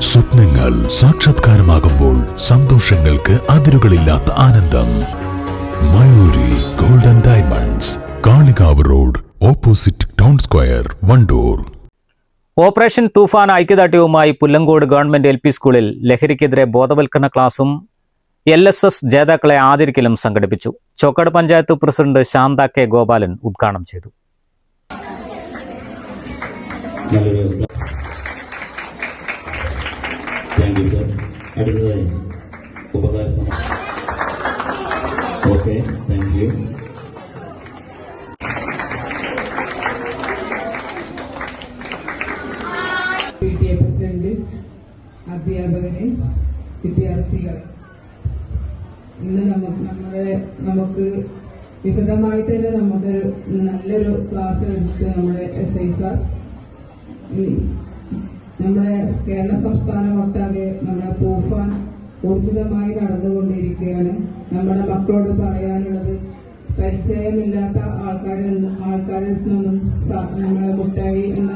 സ്വപ്നങ്ങൾ സാക്ഷാത്കാരമാകുമ്പോൾ സന്തോഷങ്ങൾക്ക് അതിരുകളില്ലാത്ത ആനന്ദം. Mayuri golden diamonds, Kalikavu road, opposite town square, Vandoor. Operation Toofan ഐക്യദാർഢ്യവുമായി പുല്ലങ്കോട് ഗവൺമെന്റ് LP സ്കൂളിൽ ലഹരിക്കെതിരെ ബോധവൽക്കരണ ക്ലാസും LSS ജേതാക്കളെ ആദരിക്കലും സംഘടിപ്പിച്ചു. Chokkad panchayat president Shantha K. ഗോപാലൻ ഉദ്ഘാടനം ചെയ്തു. PTA പ്രസിഡന്റ്, അധ്യാപകരെ, വിദ്യാർത്ഥികളെ, ഇന്ന് നമുക്ക് വിശദമായിട്ട് തന്നെ നമുക്ക് നല്ലൊരു ക്ലാസ് എടുത്ത് നമ്മുടെ SI സാർ നമ്മുടെ കേരള സംസ്ഥാനം ഒട്ടാകെ നമ്മുടെ തൂഫാൻ ഊർജിതമായി നടന്നുകൊണ്ടിരിക്കുകയാണ്. നമ്മുടെ മക്കളോട് പറയാനുള്ളത്, പരിചയമില്ലാത്ത ആൾക്കാരിൽ നിന്നും നമ്മളെ മുട്ടായി എന്ന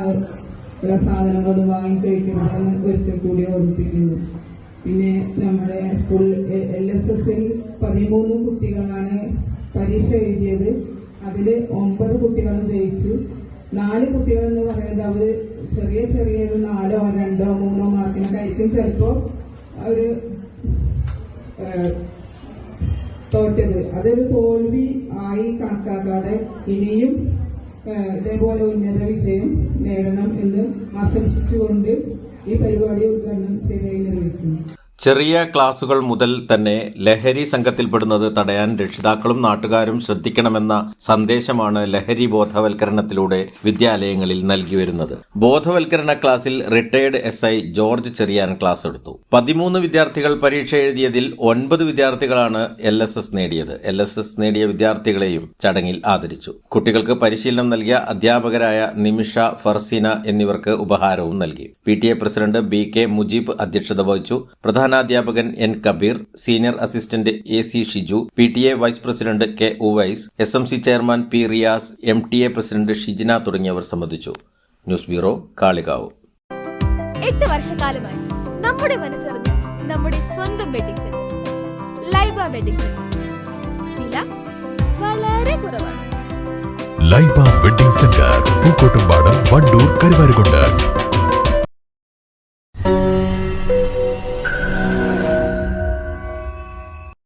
സാധനങ്ങളൊന്നും വാങ്ങിക്കഴിക്കരുതെന്ന് ഒരിക്കൽ കൂടി ഓർമ്മിപ്പിക്കുന്നു. പിന്നെ നമ്മുടെ സ്കൂൾ LSSൽ 13 കുട്ടികളാണ് പരീക്ഷ എഴുതിയത്. അതിൽ 9 കുട്ടികളും ജയിച്ചു. 4 കുട്ടികളെന്ന് പറയുന്നത് അവര് ചെറിയ 4, 2, 3 മാർക്കിനൊക്കെ ആയിരിക്കും ചിലപ്പോ അവര് തോറ്റത്. അതൊരു തോൽവി ആയി കണക്കാക്കാതെ ഇനിയും ഇതേപോലെ ഉന്നത വിജയം നേടണം എന്ന് ആശംസിച്ചുകൊണ്ട് ഈ പരിപാടി ഉദ്ഘാടനം ചെയ്തതായി നിർവഹിക്കുന്നു. ചെറിയ ക്ലാസുകൾ മുതൽ തന്നെ ലഹരി സംഘത്തിൽപ്പെടുന്നത് തടയാൻ രക്ഷിതാക്കളും നാട്ടുകാരും ശ്രദ്ധിക്കണമെന്ന സന്ദേശമാണ് ലഹരി ബോധവൽക്കരണത്തിലൂടെ വിദ്യാലയങ്ങളിൽ നൽകിവരുന്നത്. ബോധവൽക്കരണ ക്ലാസ്സിൽ retired SI George Cheriyan class എടുത്തു. 13 വിദ്യാർത്ഥികൾ പരീക്ഷ എഴുതിയതിൽ 9 വിദ്യാർത്ഥികളാണ് LSS നേടിയത്. LSS നേടിയ വിദ്യാർത്ഥികളെയും ചടങ്ങിൽ ആദരിച്ചു. കുട്ടികൾക്ക് പരിശീലനം നൽകിയ അധ്യാപകരായ നിമിഷ, ഫർസീന എന്നിവർക്ക് ഉപഹാരവും നൽകി. PTA പ്രസിഡന്റ് BK മുജീബ് അധ്യക്ഷത വഹിച്ചു. പ്രധാനാധ്യാപകൻ N. Kabeer, senior assistant AC Shiju, PTA vice president K. Uvais, SMC chairman P. Riyas, MTA president Shijina തുടങ്ങിയവർ സംബന്ധിച്ചു. News bureau, Kalikavu. 8 വർഷക്കാലമായി നമ്മുടെ മനസ്സറിഞ്ഞ നമ്മുടെ സ്വന്തം wedding centre Laiba wedding centre. വില വളരെ കുറവാണ്. Laiba wedding centre, Pookkottumpadam, Wandoor, Karuvarakundu.